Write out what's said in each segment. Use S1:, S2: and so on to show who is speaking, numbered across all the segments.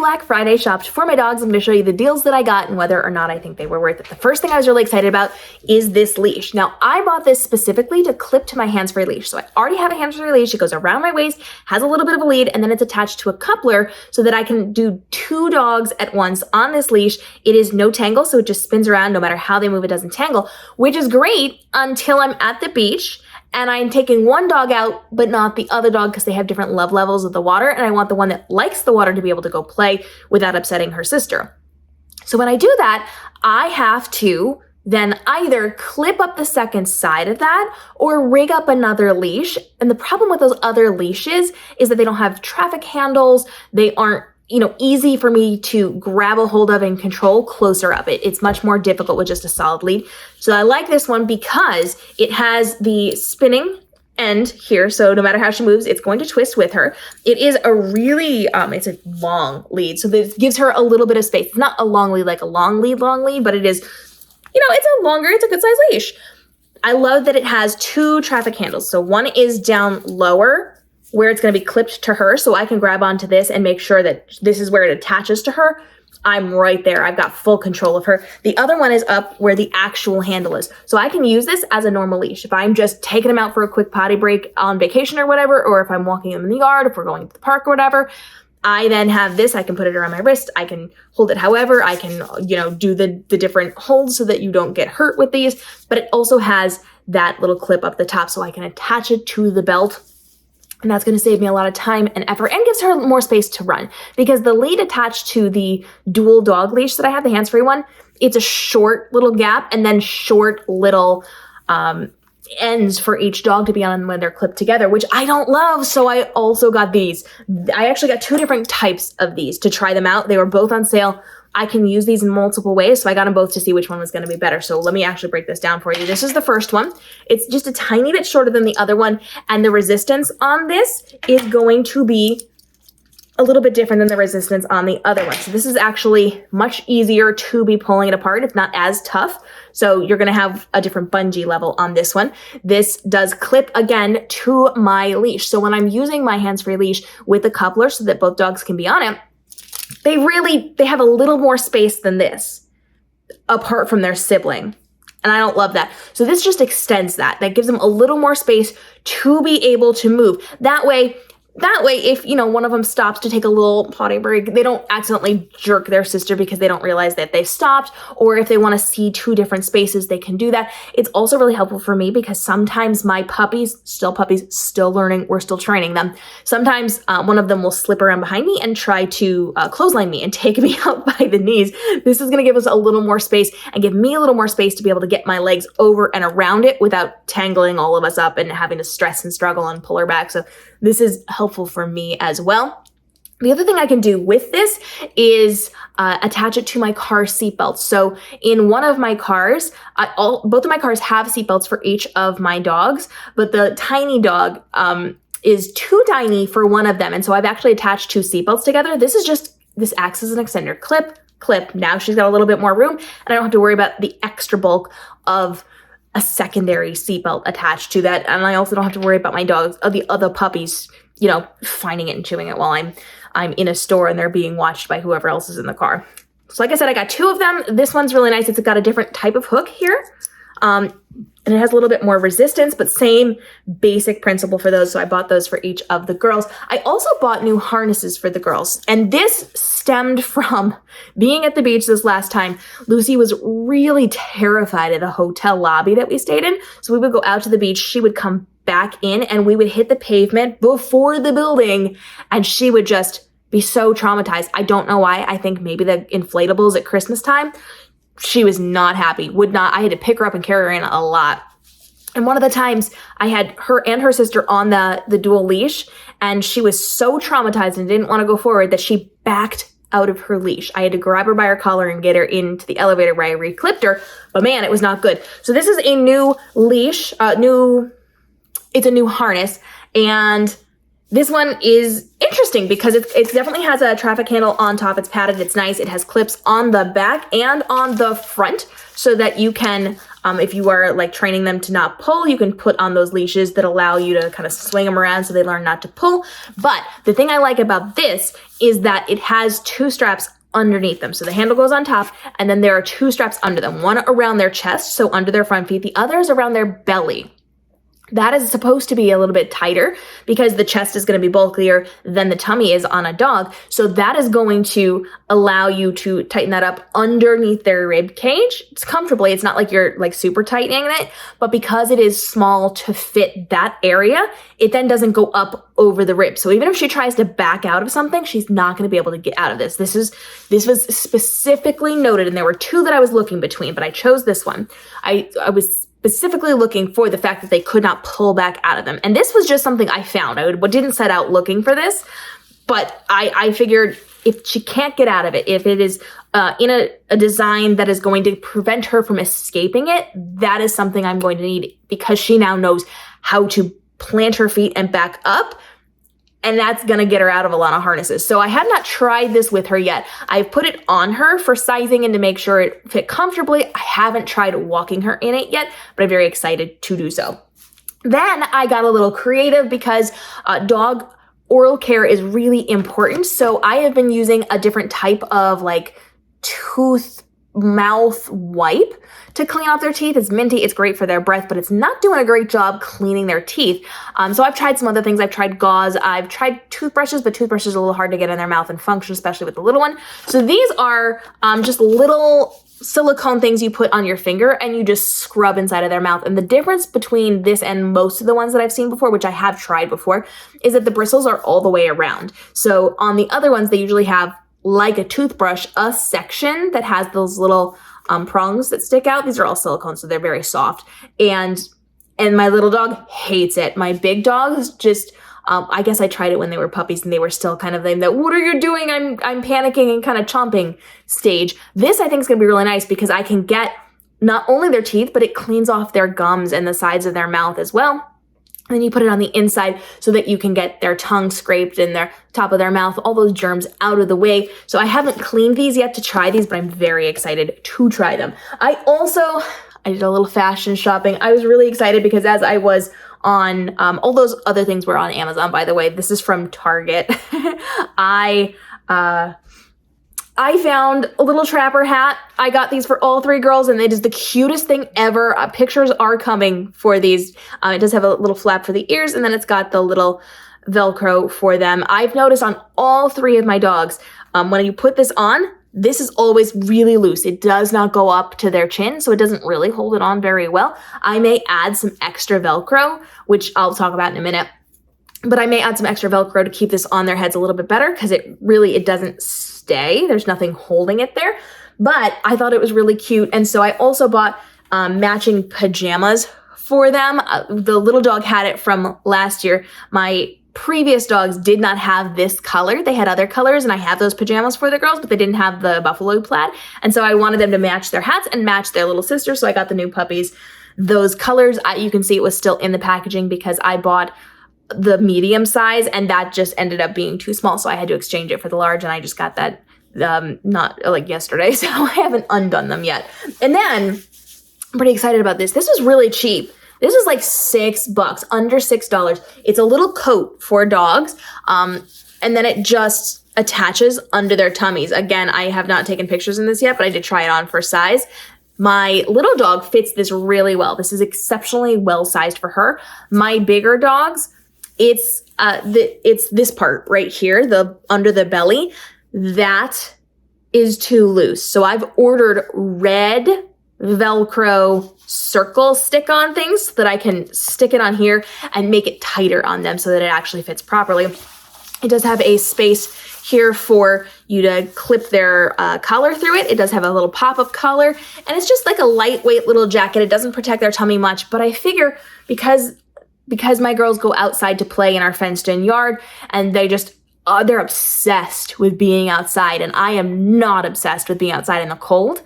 S1: Black Friday shopped for my dogs. I'm going to show you the deals that I got and whether or not I think they were worth it. The first thing I was really excited about is this leash. Now, I bought this specifically to clip to my hands-free leash. So I already have a hands-free leash. It goes around my waist, has a little bit of a lead, and then it's attached to a coupler so that I can do 2 dogs at once on this leash. It is no tangle, so it just spins around. No matter how they move, it doesn't tangle, which is great until I'm at the beach and I'm taking one dog out, but not the other dog because they have different love levels of the water, and I want the one that likes the water to be able to go play without upsetting her sister. So when I do that, I have to then either clip up the second side of that or rig up another leash. And the problem with those other leashes is that they don't have traffic handles. They aren't easy for me to grab a hold of and control closer up. It's much more difficult with just a solid lead. So I like this one because it has the spinning end here. So no matter how she moves, it's going to twist with her. It is a really, it's a long lead. So this gives her a little bit of space. It's not a long lead, like a long lead, but it is, it's a good size leash. I love that it has 2 traffic handles. So one is down lower where it's going to be clipped to her, so I can grab onto this and make sure that this is where it attaches to her. I'm right there. I've got full control of her. The other one is up where the actual handle is. So I can use this as a normal leash. If I'm just taking them out for a quick potty break on vacation or whatever, or if I'm walking them in the yard, if we're going to the park or whatever, I then have this. I can put it around my wrist. I can hold it however. I can, do the different holds so that you don't get hurt with these. But it also has that little clip up the top so I can attach it to the belt. And that's going to save me a lot of time and effort and gives her more space to run, because the lead attached to the dual dog leash that I have, the hands-free one, it's a short little gap and then short little ends for each dog to be on when they're clipped together, which I don't love. So I also got these. I actually got 2 different types of these to try them out. They were both on sale. I can use these in multiple ways, so I got them both to see which one was going to be better. So let me actually break this down for you. This is the first one. It's just a tiny bit shorter than the other one, and the resistance on this is going to be a little bit different than the resistance on the other one. So this is actually much easier to be pulling it apart. It's not as tough. So you're going to have a different bungee level on this one. This does clip again to my leash. So when I'm using my hands-free leash with a coupler so that both dogs can be on it, they have a little more space than this apart from their sibling. And I don't love that. So this just extends that. That gives them a little more space to be able to move. That way, if, one of them stops to take a little potty break, they don't accidentally jerk their sister because they don't realize that they've stopped. Or if they want to see 2 different spaces, they can do that. It's also really helpful for me because sometimes my puppies, still learning, we're still training them. Sometimes one of them will slip around behind me and try to clothesline me and take me out by the knees. This is going to give us a little more space and give me a little more space to be able to get my legs over and around it without tangling all of us up and having to stress and struggle and pull her back. So this is helpful for me as well. The other thing I can do with this is attach it to my car seatbelt. So in one of my cars, both of my cars have seatbelts for each of my dogs, but the tiny dog is too tiny for one of them. And so I've actually attached 2 seatbelts together. This acts as an extender. Clip. Now she's got a little bit more room and I don't have to worry about the extra bulk of a secondary seatbelt attached to that. And I also don't have to worry about my dogs, or the other puppies, finding it and chewing it while I'm in a store and they're being watched by whoever else is in the car. So like I said, I got 2 of them. This one's really nice. It's got a different type of hook here. And it has a little bit more resistance, but same basic principle for those. So I bought those for each of the girls. I also bought new harnesses for the girls. And this stemmed from being at the beach this last time. Lucy was really terrified of the hotel lobby that we stayed in. So we would go out to the beach. She would come back in and we would hit the pavement before the building. And she would just be so traumatized. I don't know why. I think maybe the inflatables at Christmas time. She was not happy, I had to pick her up and carry her in a lot. And one of the times I had her and her sister on the dual leash, and she was so traumatized and didn't want to go forward that she backed out of her leash. I had to grab her by her collar and get her into the elevator where I re-clipped her, but man, it was not good. So this is a new leash, it's a new harness, and this one is interesting because it definitely has a traffic handle on top. It's padded, it's nice. It has clips on the back and on the front so that you can If you are like training them to not pull, you can put on those leashes that allow you to kind of swing them around so they learn not to pull. But the thing I like about this is that it has 2 straps underneath them. So the handle goes on top, and then there are 2 straps under them, one around their chest, so under their front feet, the other is around their belly. That is supposed to be a little bit tighter because the chest is going to be bulkier than the tummy is on a dog. So that is going to allow you to tighten that up underneath their rib cage. It's comfortably. It's not like you're like super tightening it, but because it is small to fit that area, it then doesn't go up over the ribs. So even if she tries to back out of something, she's not going to be able to get out of this. This was specifically noted, and there were 2 that I was looking between, but I chose this one. I was specifically looking for the fact that they could not pull back out of them. And this was just something I found. I didn't set out looking for this, but I figured if she can't get out of it, if it is in a design that is going to prevent her from escaping it, that is something I'm going to need because she now knows how to plant her feet and back up. And that's going to get her out of a lot of harnesses. So I have not tried this with her yet. I've put it on her for sizing and to make sure it fit comfortably. I haven't tried walking her in it yet, but I'm very excited to do so. Then I got a little creative because dog oral care is really important. So I have been using a different type of like mouth wipe to clean off their teeth. It's minty, it's great for their breath, but it's not doing a great job cleaning their teeth. So I've tried some other things. I've tried gauze, I've tried toothbrushes, but toothbrushes are a little hard to get in their mouth and function, especially with the little one. So these are just little silicone things you put on your finger and you just scrub inside of their mouth. And the difference between this and most of the ones that I've seen before, which I have tried before, is that the bristles are all the way around. So on the other ones, they usually have, like a toothbrush, a section that has those little prongs that stick out. These are all silicone, so they're very soft. And my little dog hates it. My big dogs just, I guess I tried it when they were puppies and they were still kind of in that, what are you doing? I'm panicking and kind of chomping stage. This I think is going to be really nice because I can get not only their teeth, but it cleans off their gums and the sides of their mouth as well. And then you put it on the inside so that you can get their tongue scraped and their top of their mouth, all those germs out of the way. So I haven't cleaned these yet to try these, but I'm very excited to try them. I did a little fashion shopping. I was really excited because as I was on, all those other things were on Amazon, by the way. This is from Target. I found a little trapper hat. I got these for all 3 girls and it is the cutest thing ever. Pictures are coming for these. It does have a little flap for the ears and then it's got the little Velcro for them. I've noticed on all 3 of my dogs, when you put this on, this is always really loose. It does not go up to their chin, so it doesn't really hold it on very well. I may add some extra Velcro, which I'll talk about in a minute. But I may add some extra Velcro to keep this on their heads a little bit better because it doesn't stay. There's nothing holding it there. But I thought it was really cute. And so I also bought matching pajamas for them. The little dog had it from last year. My previous dogs did not have this color. They had other colors and I have those pajamas for the girls, but they didn't have the buffalo plaid. And so I wanted them to match their hats and match their little sister. So I got the new puppies those colors. You can see it was still in the packaging because I bought the medium size and that just ended up being too small. So I had to exchange it for the large and I just got that not like yesterday. So I haven't undone them yet. And then I'm pretty excited about this. This was really cheap. This was like $6, under $6. It's a little coat for dogs. And then it just attaches under their tummies. Again, I have not taken pictures in this yet, but I did try it on for size. My little dog fits this really well. This is exceptionally well sized for her. My bigger dogs, it's this part right here, the under the belly, that is too loose. So I've ordered red Velcro circle stick-on things so that I can stick it on here and make it tighter on them so that it actually fits properly. It does have a space here for you to clip their collar through it. It does have a little pop of collar, and it's just like a lightweight little jacket. It doesn't protect their tummy much, but I figure because my girls go outside to play in our fenced-in yard, and they're obsessed with being outside, and I am not obsessed with being outside in the cold.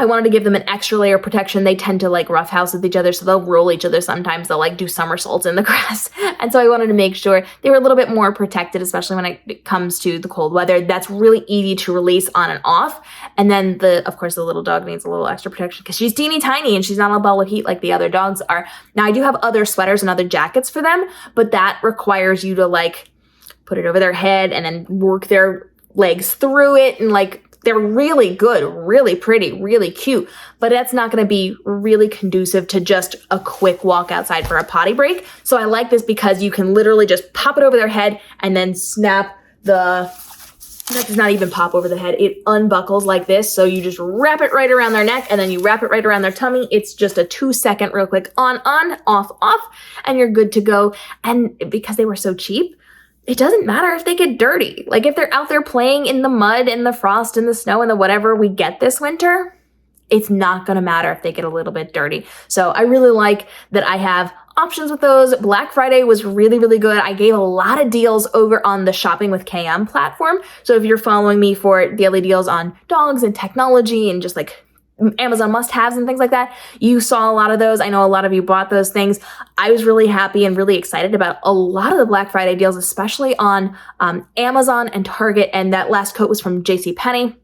S1: I wanted to give them an extra layer of protection. They tend to like roughhouse with each other, so they'll roll each other sometimes. They'll like do somersaults in the grass. And so I wanted to make sure they were a little bit more protected, especially when it comes to the cold weather. That's really easy to release on and off. And then of course, the little dog needs a little extra protection because she's teeny tiny and she's not a ball of heat like the other dogs are. Now I do have other sweaters and other jackets for them, but that requires you to like put it over their head and then work their legs through it, and like they're really good, really pretty, really cute, but that's not going to be really conducive to just a quick walk outside for a potty break. So I like this because you can literally just pop it over their head and then snap that does not even pop over the head. It unbuckles like this. So you just wrap it right around their neck and then you wrap it right around their tummy. It's just a 2-second real quick on, off, and you're good to go. And because they were so cheap, it doesn't matter if they get dirty. Like if they're out there playing in the mud and the frost and the snow and the whatever we get this winter, it's not going to matter if they get a little bit dirty. So I really like that I have options with those. Black Friday was really, really good. I gave a lot of deals over on the Shopping with KM platform. So if you're following me for daily deals on dogs and technology and just like Amazon must-haves and things like that, you saw a lot of those. I know a lot of you bought those things. I was really happy and really excited about a lot of the Black Friday deals, especially on Amazon and Target, and that last coat was from JCPenney.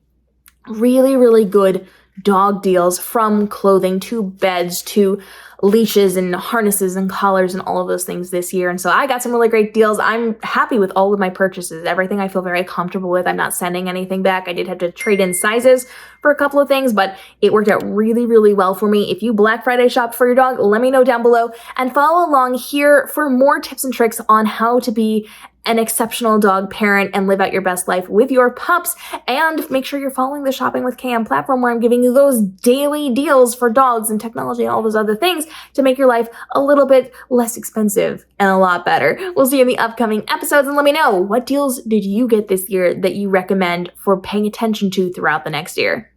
S1: Really, really good dog deals, from clothing to beds to leashes and harnesses and collars and all of those things this year. And so I got some really great deals. I'm happy with all of my purchases. Everything I feel very comfortable with. I'm not sending anything back. I did have to trade in sizes for a couple of things, but it worked out really, really well for me. If you Black Friday shop for your dog, let me know down below and follow along here for more tips and tricks on how to be an exceptional dog parent and live out your best life with your pups. And make sure you're following the Shopping with KM platform, where I'm giving you those daily deals for dogs and technology and all those other things to make your life a little bit less expensive and a lot better. We'll see you in the upcoming episodes, and let me know, what deals did you get this year that you recommend for paying attention to throughout the next year?